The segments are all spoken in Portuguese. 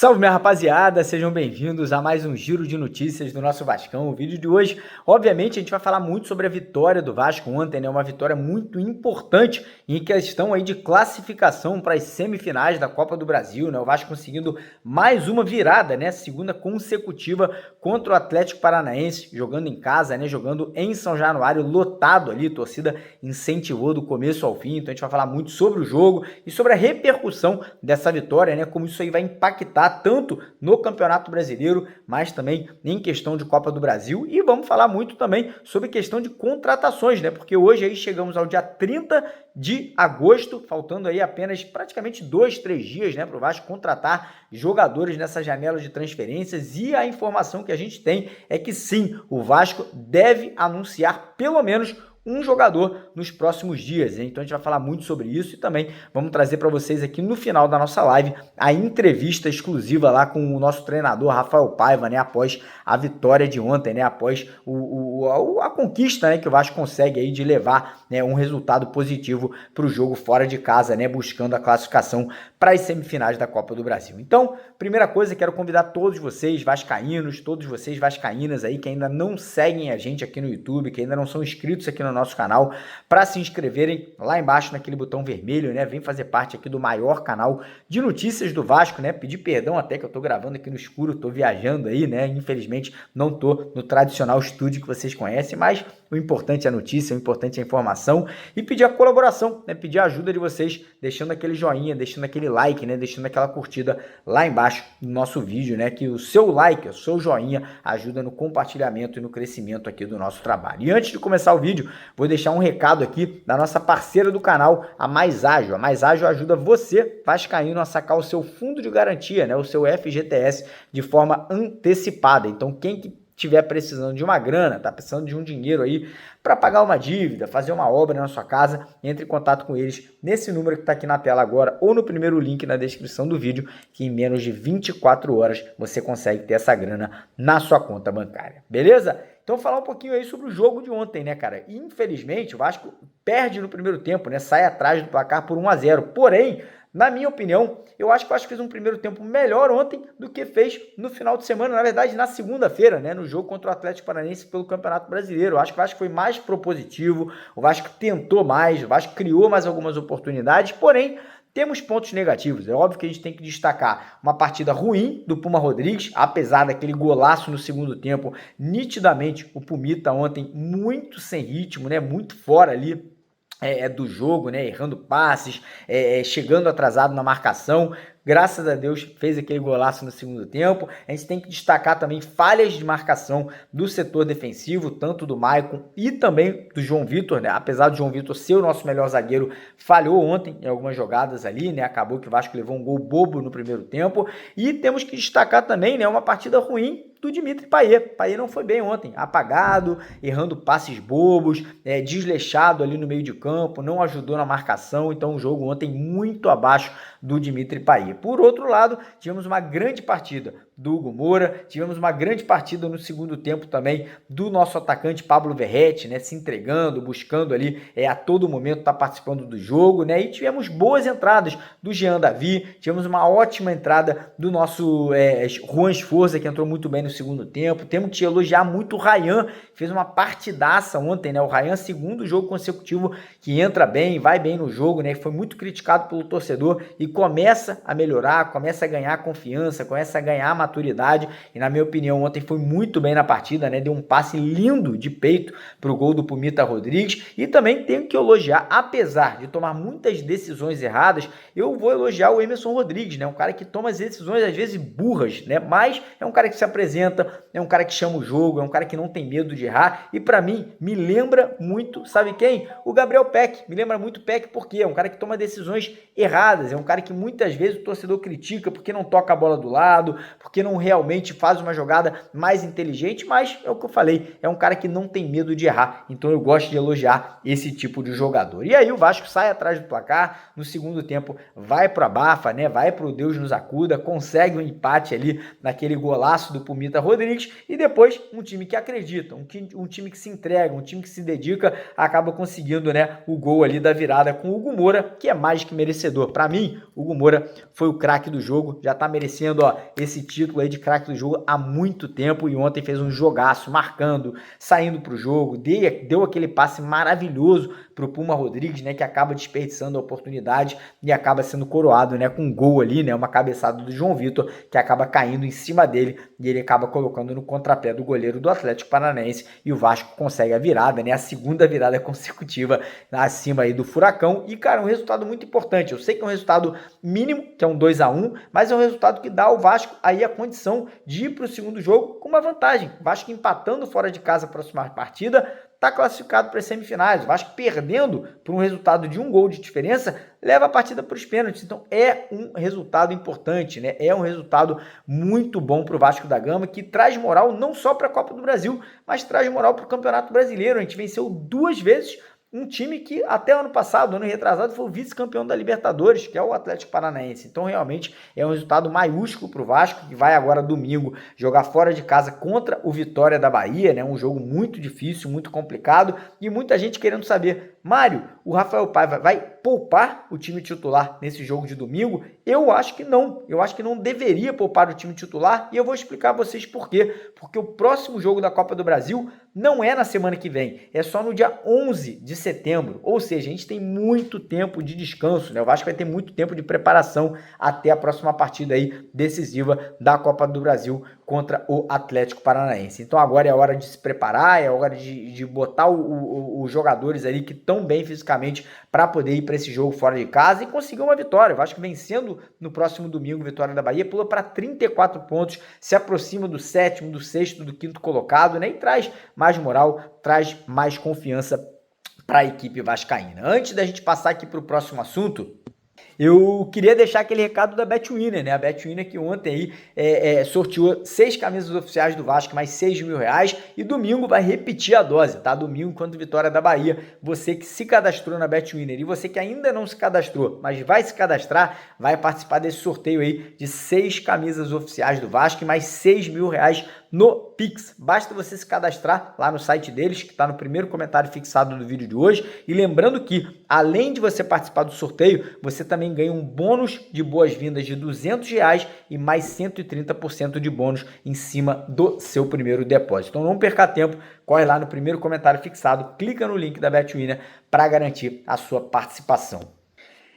Salve, minha rapaziada, sejam bem-vindos a mais um giro de notícias do nosso Vascão. O vídeo de hoje, obviamente, a gente vai falar muito sobre a vitória do Vasco ontem, né? Uma vitória muito importante em questão aí de classificação para as semifinais da Copa do Brasil, né? O Vasco conseguindo mais uma virada, né? Segunda consecutiva contra o Atlético Paranaense, jogando em casa, né? Jogando em São Januário, lotado ali, torcida incentivou do começo ao fim. Então a gente vai falar muito sobre o jogo e sobre a repercussão dessa vitória, né? Como isso aí vai impactar tanto no Campeonato Brasileiro, mas também em questão de Copa do Brasil. E vamos falar muito também sobre questão de contratações, né? Porque hoje aí chegamos ao dia 30 de agosto, faltando aí apenas praticamente 2-3 dias, né, para o Vasco contratar jogadores nessa janela de transferências. E a informação que a gente tem é que sim, o Vasco deve anunciar pelo menos um jogador nos próximos dias, hein? Então a gente vai falar muito sobre isso e também vamos trazer para vocês aqui no final da nossa live a entrevista exclusiva lá com o nosso treinador Rafael Paiva, né? Após a vitória de ontem, né? Após a conquista, né, que o Vasco consegue aí de levar, né, um resultado positivo para o jogo fora de casa, né? Buscando a classificação para as semifinais da Copa do Brasil. Então, primeira coisa, quero convidar todos vocês vascaínos, todos vocês vascaínas aí que ainda não seguem a gente aqui no YouTube, que ainda não são inscritos aqui no nosso canal, para se inscreverem lá embaixo naquele botão vermelho, né? Vem fazer parte aqui do maior canal de notícias do Vasco, né? Pedir perdão até que eu tô gravando aqui no escuro, tô viajando aí, né? Infelizmente não tô no tradicional estúdio que vocês conhecem, mas o importante é a notícia, o importante é a informação e pedir a colaboração, né? Pedir a ajuda de vocês, deixando aquele joinha, deixando aquele like, né? Deixando aquela curtida lá embaixo do nosso vídeo, né? Que o seu like, o seu joinha ajuda no compartilhamento e no crescimento aqui do nosso trabalho. E antes de começar o vídeo, vou deixar um recado aqui da nossa parceira do canal, a Mais Ágil. A Mais Ágil ajuda você, vascaíno, a sacar o seu fundo de garantia, né? O seu FGTS de forma antecipada. Então, quem que estiver precisando de uma grana, tá precisando de um dinheiro aí para pagar uma dívida, fazer uma obra na sua casa, entre em contato com eles nesse número que está aqui na tela agora ou no primeiro link na descrição do vídeo, que em menos de 24 horas você consegue ter essa grana na sua conta bancária, beleza? Então, falar um pouquinho aí sobre o jogo de ontem, né, cara? Infelizmente, o Vasco perde no primeiro tempo, né? Sai atrás do placar por 1-0. Porém, na minha opinião, eu acho que o Vasco fez um primeiro tempo melhor ontem do que fez no final de semana, na verdade, na segunda-feira, né? No jogo contra o Atlético Paranaense pelo Campeonato Brasileiro. Eu acho que o Vasco foi mais propositivo, o Vasco tentou mais, o Vasco criou mais algumas oportunidades, porém, temos pontos negativos. É óbvio que a gente tem que destacar uma partida ruim do Puma Rodrigues, apesar daquele golaço no segundo tempo. Nitidamente, o Pumita ontem muito sem ritmo, né? Muito fora ali do jogo, né? Errando passes, chegando atrasado na marcação. Graças a Deus fez aquele golaço no segundo tempo. A gente tem que destacar também falhas de marcação do setor defensivo, tanto do Maicon e também do João Vitor, né? Apesar do João Vitor ser o nosso melhor zagueiro, falhou ontem em algumas jogadas ali, né? Acabou que o Vasco levou um gol bobo no primeiro tempo. E temos que destacar também, né, uma partida ruim do Dimitri Payet. Payet não foi bem ontem, apagado, errando passes bobos, desleixado ali no meio de campo, não ajudou na marcação. Então o jogo ontem muito abaixo do Dimitri Payet. Por outro lado, tivemos uma grande partida do Hugo Moura, tivemos uma grande partida no segundo tempo também do nosso atacante Pablo Verratti, né, se entregando, buscando ali a todo momento estar participando do jogo, né, e tivemos boas entradas do Jean Davi, tivemos uma ótima entrada do nosso Juan Esforza, que entrou muito bem no segundo tempo. Temos que elogiar muito o Ryan, que fez uma partidaça ontem, né, o Ryan, segundo jogo consecutivo que entra bem, vai bem no jogo, né, foi muito criticado pelo torcedor e começa a melhorar, começa a ganhar confiança, começa a ganhar maturidade, e na minha opinião ontem foi muito bem na partida, né? Deu um passe lindo de peito para o gol do Pumita Rodrigues. E também tenho que elogiar, apesar de tomar muitas decisões erradas, eu vou elogiar o Emerson Rodrigues, né? Um cara que toma as decisões às vezes burras, né? Mas é um cara que se apresenta, é um cara que chama o jogo, é um cara que não tem medo de errar, e para mim me lembra muito, sabe quem? O Gabriel Peck. Me lembra muito o Peck porque é um cara que toma decisões erradas, é um cara que muitas vezes o torcedor critica porque não toca a bola do lado, porque porque não realmente faz uma jogada mais inteligente, mas é o que eu falei, é um cara que não tem medo de errar, então eu gosto de elogiar esse tipo de jogador. E aí o Vasco sai atrás do placar, no segundo tempo vai pro abafa, né, vai pro Deus nos acuda, consegue um empate ali naquele golaço do Pumita Rodrigues, e depois um time que acredita, um time que se entrega, um time que se dedica, acaba conseguindo, né, o gol ali da virada com o Hugo Moura, que é mais que merecedor. Para mim, o Hugo Moura foi o craque do jogo, já tá merecendo, ó, esse título aí de craque do jogo há muito tempo, e ontem fez um jogaço, marcando, saindo pro jogo, deu aquele passe maravilhoso pro Puma Rodrigues, né, que acaba desperdiçando a oportunidade e acaba sendo coroado, né, com um gol ali, né, uma cabeçada do João Vitor, que acaba caindo em cima dele, e ele acaba colocando no contrapé do goleiro do Atlético Paranaense, e o Vasco consegue a virada, né, a segunda virada consecutiva acima aí do Furacão, e cara, um resultado muito importante. Eu sei que é um resultado mínimo, que é um 2-1, mas é um resultado que dá ao Vasco aí a condição de ir para o segundo jogo com uma vantagem. O Vasco empatando fora de casa a próxima partida, está classificado para as semifinais. O Vasco perdendo por um resultado de um gol de diferença, leva a partida para os pênaltis. Então é um resultado importante, né? É um resultado muito bom para o Vasco da Gama, que traz moral não só para a Copa do Brasil, mas traz moral para o Campeonato Brasileiro. A gente venceu 2 vezes um time que até ano passado, ano retrasado, foi o vice-campeão da Libertadores, que é o Atlético Paranaense. Então, realmente, é um resultado maiúsculo para o Vasco, que vai agora domingo jogar fora de casa contra o Vitória da Bahia, né? Um jogo muito difícil, muito complicado, e muita gente querendo saber, Mário, o Rafael Paiva vai poupar o time titular nesse jogo de domingo? Eu acho que não. Eu acho que não deveria poupar o time titular, e eu vou explicar a vocês por quê. Porque o próximo jogo da Copa do Brasil não é na semana que vem, é só no dia 11 de setembro, ou seja, a gente tem muito tempo de descanso, né? O Vasco vai ter muito tempo de preparação até a próxima partida aí decisiva da Copa do Brasil contra o Atlético Paranaense. Então agora é a hora de se preparar, é a hora de botar os jogadores ali que estão bem fisicamente para poder ir para esse jogo fora de casa e conseguir uma vitória. O Vasco vencendo no próximo domingo, Vitória da Bahia, pula para 34 pontos, se aproxima do 7º, do 6º, do 5º colocado, né? E traz mais moral, traz mais confiança para a equipe vascaína. Antes da gente passar aqui para o próximo assunto, eu queria deixar aquele recado da Betwinner, né? A Betwinner que ontem aí sorteou 6 camisas oficiais do Vasco, mais 6 mil reais, e domingo vai repetir a dose, tá? Domingo contra Vitória da Bahia. Você que se cadastrou na Betwinner e você que ainda não se cadastrou, mas vai se cadastrar, vai participar desse sorteio aí de 6 camisas oficiais do Vasco e mais 6 mil reais no Pix. Basta você se cadastrar lá no site deles, que está no primeiro comentário fixado do vídeo de hoje. E lembrando que, além de você participar do sorteio, você também ganha um bônus de boas-vindas de R$200 e mais 130% de bônus em cima do seu primeiro depósito. Então não perca tempo, corre lá no primeiro comentário fixado, clica no link da Betwinner para garantir a sua participação.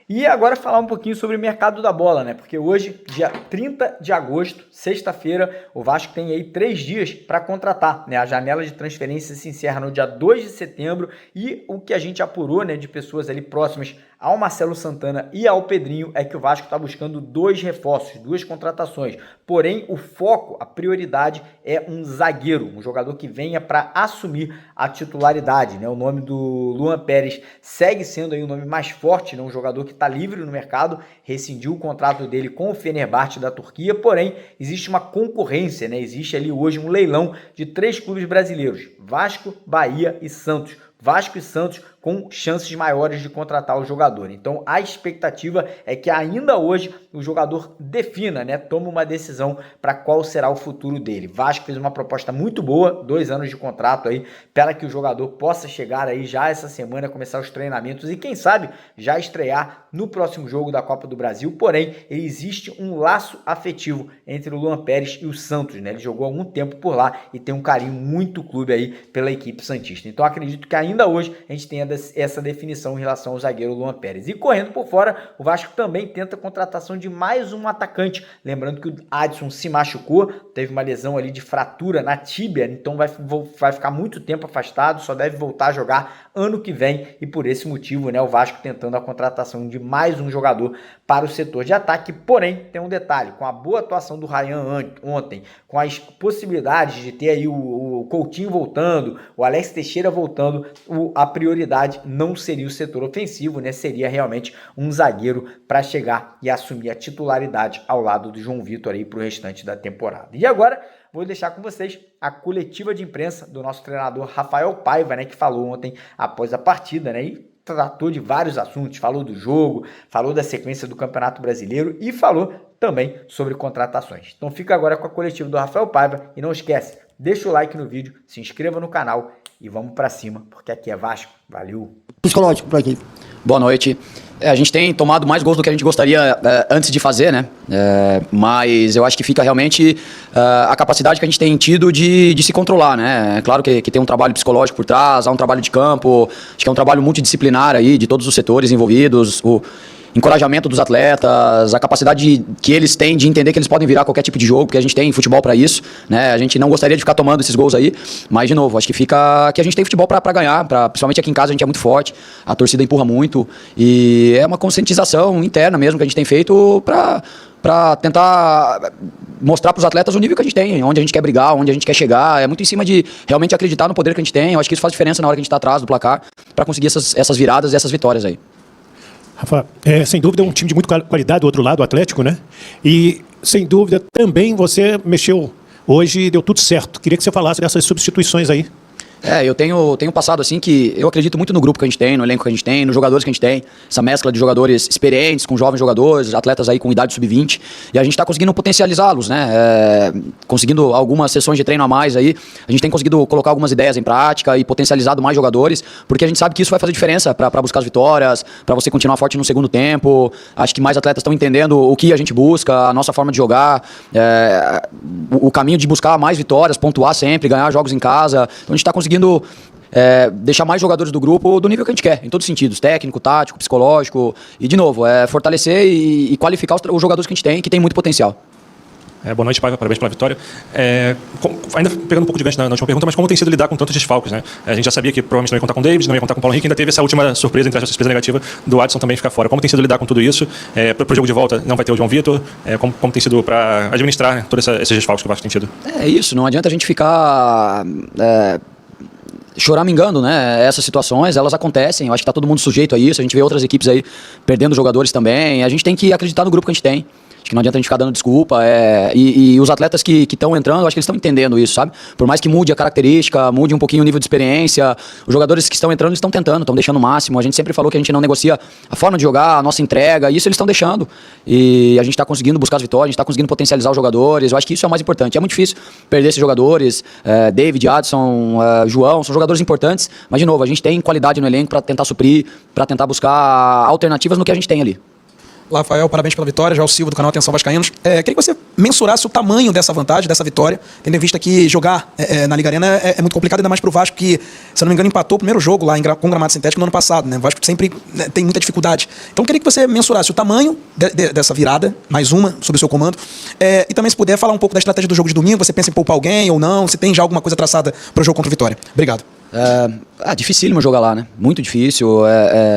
E agora falar um pouquinho sobre o mercado da bola, né? Porque hoje, dia 30 de agosto, sexta-feira, o Vasco tem aí 3 dias para contratar, né? A janela de transferência se encerra no dia 2 de setembro e o que a gente apurou, né, de pessoas ali próximas ao Marcelo Santana e ao Pedrinho é que o Vasco está buscando 2 reforços, 2 contratações. Porém, o foco, a prioridade é um zagueiro, um jogador que venha para assumir a titularidade, né? O nome do Luan Pérez segue sendo aí o nome mais forte, né? Um jogador que está livre no mercado, rescindiu o contrato dele com o Fenerbahçe da Turquia, porém, existe uma concorrência, né? Existe ali hoje um leilão de 3 clubes brasileiros, Vasco, Bahia e Santos. Vasco e Santos com chances maiores de contratar o jogador. Então a expectativa é que ainda hoje o jogador defina, né, toma uma decisão para qual será o futuro dele. Vasco fez uma proposta muito boa, 2 anos de contrato aí, para que o jogador possa chegar aí já essa semana, começar os treinamentos e quem sabe já estrear no próximo jogo da Copa do Brasil. Porém, existe um laço afetivo entre o Luan Pérez e o Santos, né? Ele jogou há algum tempo por lá e tem um carinho muito clube aí pela equipe santista. Então acredito que ainda hoje a gente tenha essa definição em relação ao zagueiro Luan Pérez. E correndo por fora, o Vasco também tenta a contratação de mais um atacante. Lembrando que o Adson se machucou, teve uma lesão ali de fratura na tíbia, então vai ficar muito tempo afastado, só deve voltar a jogar ano que vem e por esse motivo, né, o Vasco tentando a contratação de mais um jogador para o setor de ataque. Porém, tem um detalhe, com a boa atuação do Ryan ontem, com as possibilidades de ter aí o Coutinho voltando, o Alex Teixeira voltando, a prioridade prioridade não seria o setor ofensivo, né? Seria realmente um zagueiro para chegar e assumir a titularidade ao lado do João Vitor aí para o restante da temporada. E agora vou deixar com vocês a coletiva de imprensa do nosso treinador Rafael Paiva, né, que falou ontem após a partida, né, e tratou de vários assuntos, falou do jogo, falou da sequência do Campeonato Brasileiro e falou também sobre contratações. Então fica agora com a coletiva do Rafael Paiva e não esquece, deixa o like no vídeo, se inscreva no canal e vamos para cima, porque aqui é Vasco. Valeu! Psicológico para aqui. Boa noite. A gente tem tomado mais gols do que a gente gostaria antes de fazer, né? Mas eu acho que fica realmente a capacidade que a gente tem tido de se controlar, né? É claro que tem um trabalho psicológico por trás, há um trabalho de campo, acho que é um trabalho multidisciplinar aí, de todos os setores envolvidos, o encorajamento dos atletas, a capacidade que eles têm de entender que eles podem virar qualquer tipo de jogo, porque a gente tem futebol para isso, né? A gente não gostaria de ficar tomando esses gols aí, mas de novo, acho que fica que a gente tem futebol para ganhar, principalmente aqui em casa a gente é muito forte, a torcida empurra muito e é uma conscientização interna mesmo que a gente tem feito para tentar mostrar para os atletas o nível que a gente tem, onde a gente quer brigar, onde a gente quer chegar. É muito em cima de realmente acreditar no poder que a gente tem. Eu acho que isso faz diferença na hora que a gente está atrás do placar para conseguir essas viradas e essas vitórias aí. Rafa, sem dúvida é um time de muita qualidade do outro lado, o Atlético, né? E, sem dúvida, também você mexeu hoje e deu tudo certo. Queria que você falasse dessas substituições aí. Eu tenho passado assim que eu acredito muito no grupo que a gente tem, no elenco que a gente tem, nos jogadores que a gente tem, essa mescla de jogadores experientes com jovens jogadores, atletas aí com idade sub-20, e a gente está conseguindo potencializá-los, né? Conseguindo algumas sessões de treino a mais aí, a gente tem conseguido colocar algumas ideias em prática e potencializado mais jogadores, porque a gente sabe que isso vai fazer diferença para buscar as vitórias, para você continuar forte no segundo tempo. Acho que mais atletas estão entendendo o que a gente busca, a nossa forma de jogar, o caminho de buscar mais vitórias, pontuar sempre, ganhar jogos em casa. Então a gente está conseguindo deixar mais jogadores do grupo do nível que a gente quer, em todos os sentidos, técnico, tático, psicológico, e de novo, fortalecer e qualificar os jogadores que a gente tem, que tem muito potencial. Boa noite, Paiva, parabéns pela vitória. Ainda pegando um pouco de gancho na última pergunta, mas como tem sido lidar com tantos desfalques, né? A gente já sabia que provavelmente não ia contar com o David, não ia contar com o Paulo Henrique, ainda teve essa última surpresa, entre essa surpresa negativa, do Adson também ficar fora. Como tem sido lidar com tudo isso? Para o jogo de volta não vai ter o João Vitor, como tem sido para administrar, né, todos esses desfalques que o Vasco tem tido? É isso, não adianta a gente ficar choramingando, né? Essas situações, elas acontecem, eu acho que tá todo mundo sujeito a isso, a gente vê outras equipes aí perdendo jogadores também, a gente tem que acreditar no grupo que a gente tem. Acho que não adianta a gente ficar dando desculpa. E os atletas que estão entrando, eu acho que eles estão entendendo isso, sabe? Por mais que mude a característica, mude um pouquinho o nível de experiência, os jogadores que estão entrando, eles estão tentando, estão deixando o máximo. A gente sempre falou que a gente não negocia a forma de jogar, a nossa entrega, isso eles estão deixando. E a gente está conseguindo buscar as vitórias, a gente está conseguindo potencializar os jogadores. Eu acho que isso é o mais importante. É muito difícil perder esses jogadores, David, Adson, João, são jogadores importantes, mas de novo, a gente tem qualidade no elenco para tentar suprir, para tentar buscar alternativas no que a gente tem ali. Olá, Rafael, parabéns pela vitória, já o Silvio do canal Atenção Vascaínos. Queria que você mensurasse o tamanho dessa vantagem, dessa vitória, tendo em vista que jogar na Liga Arena é muito complicado, ainda mais para o Vasco, que, se eu não me engano, empatou o primeiro jogo lá com gramado sintético no ano passado, né? O Vasco sempre tem muita dificuldade. Então, queria que você mensurasse o tamanho dessa virada, mais uma, sob o seu comando, e também, se puder, falar um pouco da estratégia do jogo de domingo, você pensa em poupar alguém ou não, se tem já alguma coisa traçada para o jogo contra o Vitória. Obrigado. Dificílimo jogar lá, né? Muito difícil.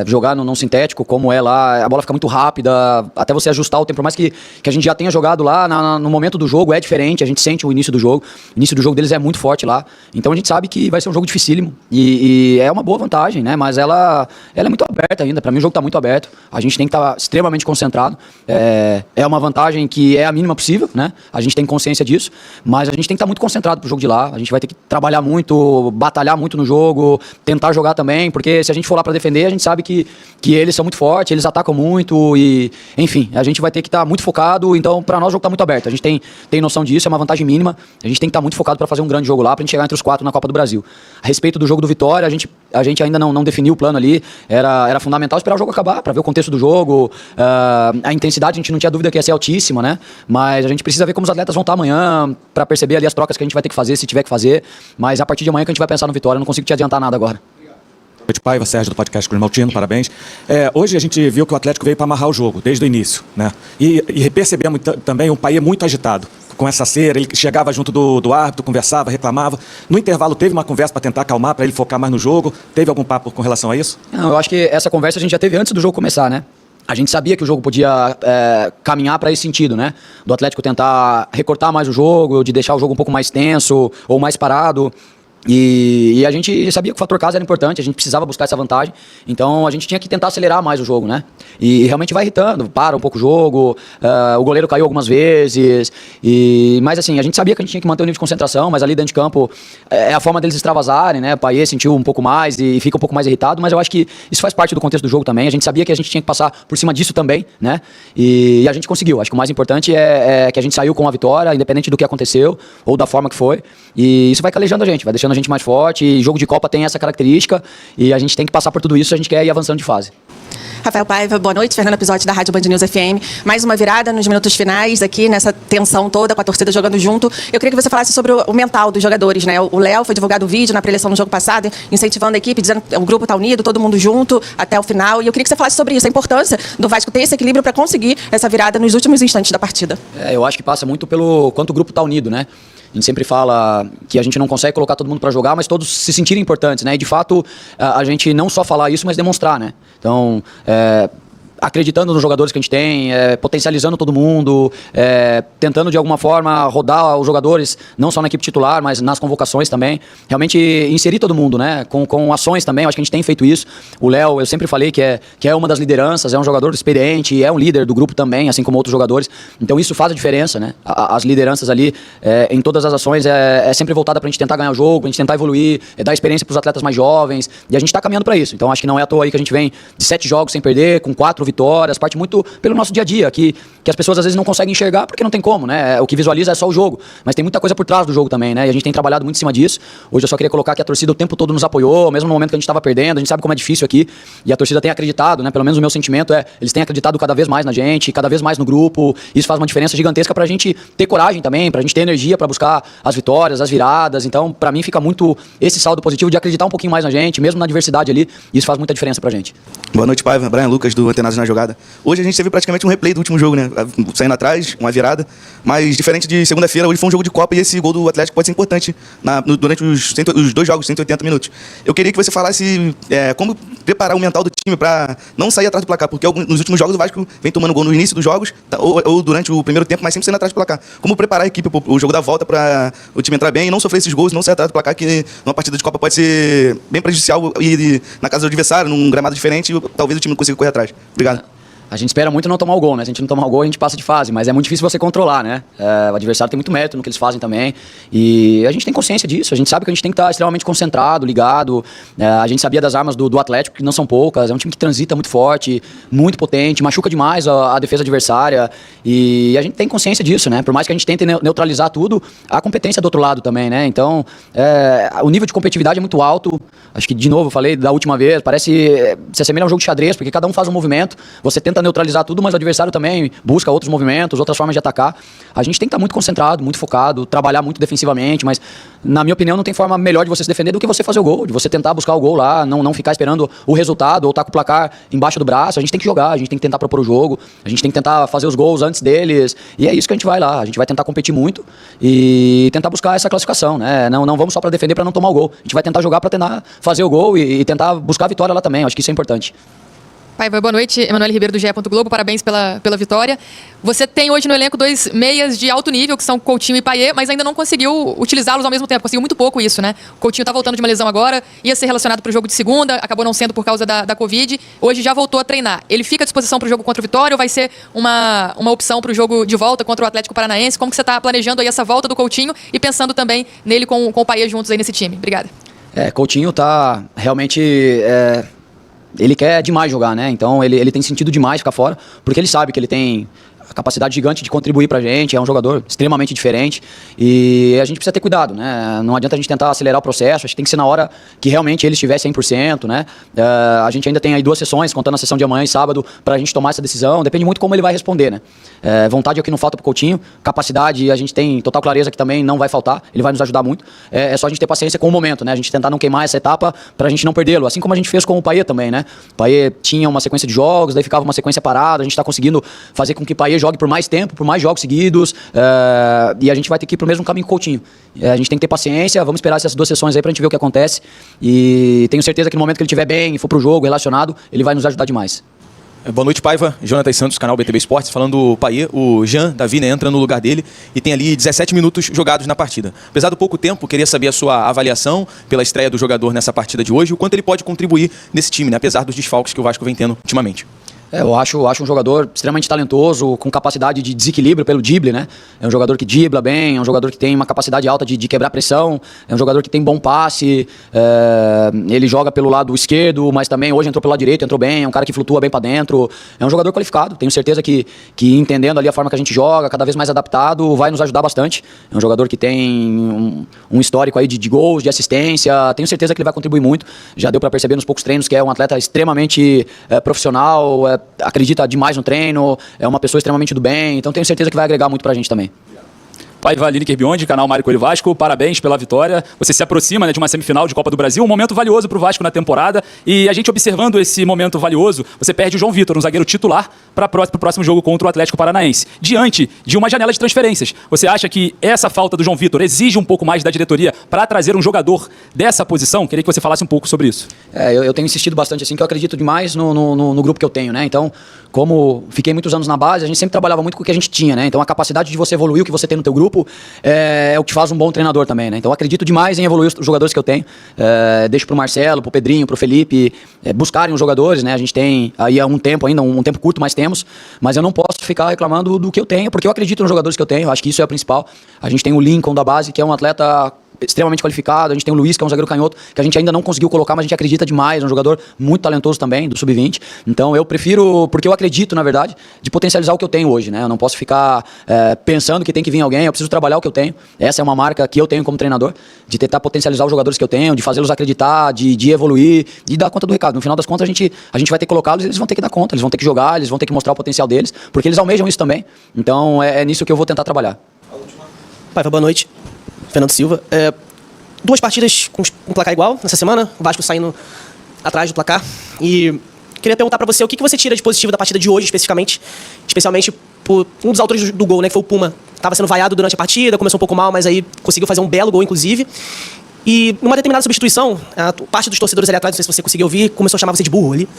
Jogar no sintético, como é lá, a bola fica muito rápida, até você ajustar o tempo, por mais que a gente já tenha jogado lá, no momento do jogo é diferente, a gente sente o início do jogo. O início do jogo deles é muito forte lá. Então a gente sabe que vai ser um jogo dificílimo. E é uma boa vantagem, né? Mas ela é muito aberta ainda. Pra mim o jogo tá muito aberto. A gente tem que estar extremamente concentrado. É uma vantagem que é a mínima possível, né? A gente tem consciência disso, mas a gente tem que estar muito concentrado pro jogo de lá. A gente vai ter que trabalhar muito, batalhar muito no jogo, tentar jogar também, porque se a gente for lá para defender, a gente sabe que eles são muito fortes, eles atacam muito e, enfim, a gente vai ter que estar muito focado. Então, para nós o jogo tá muito aberto, a gente tem noção disso, é uma vantagem mínima, a gente tem que estar muito focado para fazer um grande jogo lá, pra gente chegar entre os 4 na Copa do Brasil. A respeito do jogo do Vitória, a gente ainda não definiu o plano ali, era fundamental esperar o jogo acabar, para ver o contexto do jogo, a intensidade a gente não tinha dúvida que ia ser altíssima, né? Mas a gente precisa ver como os atletas vão estar amanhã, para perceber ali as trocas que a gente vai ter que fazer, se tiver que fazer, mas a partir de amanhã que a gente vai pensar no Vitória, eu não consigo te adiantar nada agora. Boa noite, Paiva, Sérgio do podcast Cruz Maltino, parabéns. Hoje a gente viu que o Atlético veio para amarrar o jogo, desde o início, né? E percebemos também um Payet muito agitado, com essa cera, ele chegava junto do árbitro, conversava, reclamava. No intervalo teve uma conversa para tentar acalmar, para ele focar mais no jogo. Teve algum papo com relação a isso? Não, eu acho que essa conversa a gente já teve antes do jogo começar, né? A gente sabia que o jogo podia caminhar para esse sentido, né? Do Atlético tentar recortar mais o jogo, de deixar o jogo um pouco mais tenso ou mais parado. E a gente sabia que o fator casa era importante, a gente precisava buscar essa vantagem, então a gente tinha que tentar acelerar mais o jogo, né? E realmente vai irritando, para um pouco o jogo, o goleiro caiu algumas vezes, mas assim, a gente sabia que a gente tinha que manter o nível de concentração, mas ali dentro de campo é a forma deles extravasarem, né? O Payet sentiu um pouco mais e fica um pouco mais irritado, mas eu acho que isso faz parte do contexto do jogo também, a gente sabia que a gente tinha que passar por cima disso também, né? E a gente conseguiu, acho que o mais importante é que a gente saiu com a vitória, independente do que aconteceu, ou da forma que foi, e isso vai calejando a gente, vai deixando a gente mais forte, e jogo de Copa tem essa característica, e a gente tem que passar por tudo isso se a gente quer ir avançando de fase. Rafael Paiva, boa noite. Fernando Episódio da Rádio Band News FM. Mais uma virada nos minutos finais aqui, nessa tensão toda, com a torcida jogando junto. Eu queria que você falasse sobre o mental dos jogadores, né? O Léo foi divulgado o vídeo na pré-eleição no jogo passado, incentivando a equipe, dizendo que o grupo está unido, todo mundo junto até o final. E eu queria que você falasse sobre isso, a importância do Vasco ter esse equilíbrio para conseguir essa virada nos últimos instantes da partida. Eu acho que passa muito pelo quanto o grupo está unido, né? A gente sempre fala que a gente não consegue colocar todo mundo para jogar, mas todos se sentirem importantes, né? E de fato, a gente não só falar isso, mas demonstrar, né? Então, acreditando nos jogadores que a gente tem, potencializando todo mundo, tentando de alguma forma rodar os jogadores, não só na equipe titular, mas nas convocações também. Realmente inserir todo mundo, né? Com ações também, eu acho que a gente tem feito isso. O Léo, eu sempre falei que é uma das lideranças, é um jogador experiente, é um líder do grupo também, assim como outros jogadores. Então isso faz a diferença, né? As lideranças ali, em todas as ações, é sempre voltada pra gente tentar ganhar o jogo, pra gente tentar evoluir, dar experiência pros atletas mais jovens, e a gente tá caminhando pra isso. Então acho que não é à toa aí que a gente vem de 7 jogos sem perder, com 4 vitórias, parte muito pelo nosso dia a dia, que as pessoas às vezes não conseguem enxergar porque não tem como, né? O que visualiza é só o jogo, mas tem muita coisa por trás do jogo também, né? E a gente tem trabalhado muito em cima disso. Hoje eu só queria colocar que a torcida o tempo todo nos apoiou, mesmo no momento que a gente estava perdendo, a gente sabe como é difícil aqui, e a torcida tem acreditado, né? Pelo menos o meu sentimento eles têm acreditado cada vez mais na gente, cada vez mais no grupo. Isso faz uma diferença gigantesca pra gente ter coragem também, pra gente ter energia pra buscar as vitórias, as viradas. Então, pra mim fica muito esse saldo positivo de acreditar um pouquinho mais na gente, mesmo na adversidade ali, e isso faz muita diferença pra gente. Boa noite, Paiva. Brian Lucas, do Antenados na Jogada. Hoje a gente teve praticamente um replay do último jogo, né? Saindo atrás, uma virada. Mas, diferente de segunda-feira, hoje foi um jogo de Copa e esse gol do Atlético pode ser importante durante os 2 jogos, 180 minutos. Eu queria que você falasse como preparar o mental do time para não sair atrás do placar, porque nos últimos jogos o Vasco vem tomando gol no início dos jogos ou durante o primeiro tempo, mas sempre saindo atrás do placar. Como preparar a equipe para o jogo da volta para o time entrar bem e não sofrer esses gols, não sair atrás do placar, que numa partida de Copa pode ser bem prejudicial e na casa do adversário, num gramado diferente, talvez o time não consiga correr atrás. Obrigado. A gente espera muito não tomar o gol, né? Se a gente não tomar o gol, a gente passa de fase, mas é muito difícil você controlar, né? O adversário tem muito mérito no que eles fazem também, e a gente tem consciência disso, a gente sabe que a gente tem que estar extremamente concentrado, ligado. A gente sabia das armas do Atlético, que não são poucas, é um time que transita muito forte, muito potente, machuca demais a defesa adversária, e a gente tem consciência disso, né? Por mais que a gente tente neutralizar tudo, a competência do outro lado também, né? Então, o nível de competitividade é muito alto. Acho que, de novo, eu falei da última vez, parece se assemelha a um jogo de xadrez, porque cada um faz um movimento, você tenta neutralizar tudo, mas o adversário também busca outros movimentos, outras formas de atacar. A gente tem que estar muito concentrado, muito focado, trabalhar muito defensivamente, mas, na minha opinião, não tem forma melhor de você se defender do que você fazer o gol, de você tentar buscar o gol lá, não ficar esperando o resultado ou estar com o placar embaixo do braço. A gente tem que jogar, a gente tem que tentar propor o jogo, a gente tem que tentar fazer os gols antes deles, e é isso que a gente vai lá. A gente vai tentar competir muito e tentar buscar essa classificação, né? Não vamos só para defender, para não tomar o gol. A gente vai tentar jogar para tentar fazer o gol e tentar buscar a vitória lá também. Eu acho que isso é importante. Paiva, boa noite. Emanuele Ribeiro do GE. Globo, parabéns pela vitória. Você tem hoje no elenco 2 meias de alto nível, que são Coutinho e Payet, mas ainda não conseguiu utilizá-los ao mesmo tempo. Conseguiu muito pouco isso, né? O Coutinho tá voltando de uma lesão agora, ia ser relacionado para o jogo de segunda, acabou não sendo por causa da Covid. Hoje já voltou a treinar. Ele fica à disposição para o jogo contra o Vitória ou vai ser uma opção para o jogo de volta contra o Atlético Paranaense? Como que você está planejando aí essa volta do Coutinho e pensando também nele com o Payet juntos aí nesse time? Obrigada. Coutinho tá realmente... Ele quer demais jogar, né? Então ele tem sentido demais ficar fora, porque ele sabe que ele tem a capacidade gigante de contribuir pra gente, é um jogador extremamente diferente e a gente precisa ter cuidado, né? Não adianta a gente tentar acelerar o processo, acho que tem que ser na hora que realmente ele estiver 100%, né? A gente ainda tem aí 2 sessões, contando a sessão de amanhã e sábado, pra gente tomar essa decisão, depende muito como ele vai responder, né? Vontade é o que não falta pro Coutinho, capacidade a gente tem total clareza que também não vai faltar, ele vai nos ajudar muito, é só a gente ter paciência com o momento, né? A gente tentar não queimar essa etapa pra gente não perdê-lo, assim como a gente fez com o Payet também, né? O Payet tinha uma sequência de jogos, daí ficava uma sequência parada, a gente tá conseguindo fazer com que o Payet jogue por mais tempo, por mais jogos seguidos, e a gente vai ter que ir pro mesmo caminho que o Coutinho. A gente tem que ter paciência, vamos esperar essas 2 sessões aí pra gente ver o que acontece, e tenho certeza que no momento que ele estiver bem e for pro jogo, relacionado, ele vai nos ajudar demais. Boa noite, Paiva. Jonathan Santos, canal BTB Esportes. Falando do Payet, o Jean Davi, né, entra no lugar dele e tem ali 17 minutos jogados na partida. Apesar do pouco tempo, queria saber a sua avaliação pela estreia do jogador nessa partida de hoje e o quanto ele pode contribuir nesse time, né, apesar dos desfalques que o Vasco vem tendo ultimamente. Eu acho um jogador extremamente talentoso, com capacidade de desequilíbrio pelo drible, né? É um jogador que dribla bem, é um jogador que tem uma capacidade alta de quebrar pressão, é um jogador que tem bom passe, ele joga pelo lado esquerdo, mas também hoje entrou pelo lado direito, entrou bem, é um cara que flutua bem pra dentro, é um jogador qualificado, tenho certeza que entendendo ali a forma que a gente joga, cada vez mais adaptado, vai nos ajudar bastante. É um jogador que tem um histórico aí de gols, de assistência, tenho certeza que ele vai contribuir muito, já deu pra perceber nos poucos treinos que é um atleta extremamente profissional, acredita demais no treino, é uma pessoa extremamente do bem, então tenho certeza que vai agregar muito pra gente também. Paiva, Lineker Biondi, canal Mário Coelho Vasco, parabéns pela vitória. Você se aproxima, né, de uma semifinal de Copa do Brasil, um momento valioso para o Vasco na temporada. E a gente observando esse momento valioso, você perde o João Vitor, um zagueiro titular, para o próximo jogo contra o Atlético Paranaense. Diante de uma janela de transferências, você acha que essa falta do João Vitor exige um pouco mais da diretoria para trazer um jogador dessa posição? Queria que você falasse um pouco sobre isso. Eu tenho insistido bastante assim, que eu acredito demais no grupo que eu tenho, né? Então, como fiquei muitos anos na base, a gente sempre trabalhava muito com o que a gente tinha, né? Então, a capacidade de você evoluir o que você tem no teu grupo é o que faz um bom treinador também, né? Então, acredito demais em evoluir os jogadores que eu tenho. Deixo pro Marcelo, pro Pedrinho, pro Felipe buscarem os jogadores, né? A gente tem aí há um tempo ainda, um tempo curto, mas temos. Mas eu não posso ficar reclamando do que eu tenho, porque eu acredito nos jogadores que eu tenho. Eu acho que isso é o principal. A gente tem o Lincoln da base, que é um atleta extremamente qualificado, a gente tem o Luiz, que é um zagueiro canhoto, que a gente ainda não conseguiu colocar, mas a gente acredita demais, é um jogador muito talentoso também, do Sub-20, então eu prefiro, porque eu acredito, na verdade, de potencializar o que eu tenho hoje, né, eu não posso ficar pensando que tem que vir alguém, eu preciso trabalhar o que eu tenho, essa é uma marca que eu tenho como treinador, de tentar potencializar os jogadores que eu tenho, de fazê-los acreditar, de evoluir, de dar conta do recado, no final das contas a gente vai ter que colocá-los, eles vão ter que dar conta, eles vão ter que jogar, eles vão ter que mostrar o potencial deles, porque eles almejam isso também, então é nisso que eu vou tentar trabalhar. Paiva, boa noite, Fernando Silva. Duas partidas com um placar igual nessa semana, o Vasco saindo atrás do placar. E queria perguntar pra você o que você tira de positivo da partida de hoje, especialmente por um dos autores do gol, né, que foi o Puma. Estava sendo vaiado durante a partida, começou um pouco mal, mas aí conseguiu fazer um belo gol, inclusive. E numa determinada substituição, a parte dos torcedores ali atrás, não sei se você conseguiu ouvir, começou a chamar você de burro ali.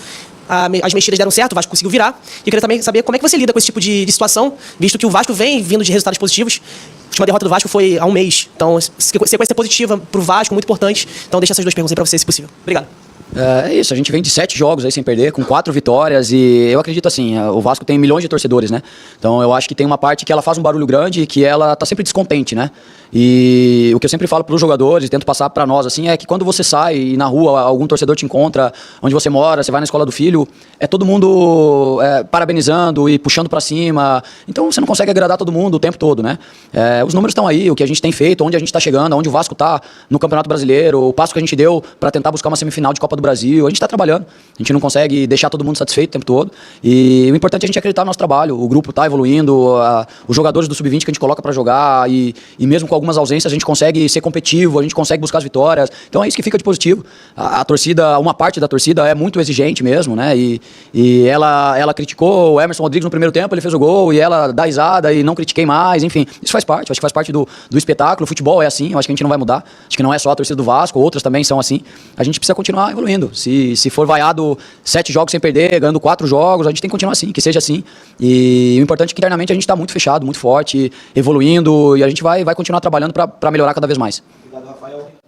As mexidas deram certo, o Vasco conseguiu virar. E eu queria também saber como é que você lida com esse tipo de situação, visto que o Vasco vem vindo de resultados positivos. A última derrota do Vasco foi há um mês. Então, sequência positiva pro Vasco, muito importante. Então, deixa essas duas perguntas aí pra você, se possível. Obrigado. É isso, a gente vem de 7 jogos aí sem perder, com 4 vitórias e eu acredito assim, o Vasco tem milhões de torcedores, né? Então eu acho que tem uma parte que ela faz um barulho grande e que ela tá sempre descontente, né? E o que eu sempre falo pros jogadores, tento passar pra nós assim, é que quando você sai e na rua algum torcedor te encontra, onde você mora, você vai na escola do filho, é todo mundo parabenizando e puxando pra cima, então você não consegue agradar todo mundo o tempo todo, né? Os números estão aí, o que a gente tem feito, onde a gente tá chegando, onde o Vasco tá no Campeonato Brasileiro, o passo que a gente deu pra tentar buscar uma semifinal de Copa do Brasil, a gente está trabalhando, a gente não consegue deixar todo mundo satisfeito o tempo todo e o importante é a gente acreditar no nosso trabalho, o grupo está evoluindo, os jogadores do Sub-20 que a gente coloca para jogar e mesmo com algumas ausências a gente consegue ser competitivo, a gente consegue buscar as vitórias, então é isso que fica de positivo. A torcida, uma parte da torcida é muito exigente mesmo, né, e ela criticou o Emerson Rodrigues no primeiro tempo, ele fez o gol e ela dá risada e não critiquei mais, enfim, isso faz parte, acho que faz parte do espetáculo, o futebol é assim, eu acho que a gente não vai mudar, acho que não é só a torcida do Vasco, outras também são assim, a gente precisa continuar evoluindo. Se for vaiado 7 jogos sem perder, ganhando 4 jogos, a gente tem que continuar assim, que seja assim. E o importante é que internamente a gente está muito fechado, muito forte, evoluindo, e a gente vai continuar trabalhando para melhorar cada vez mais. Obrigado, Rafael.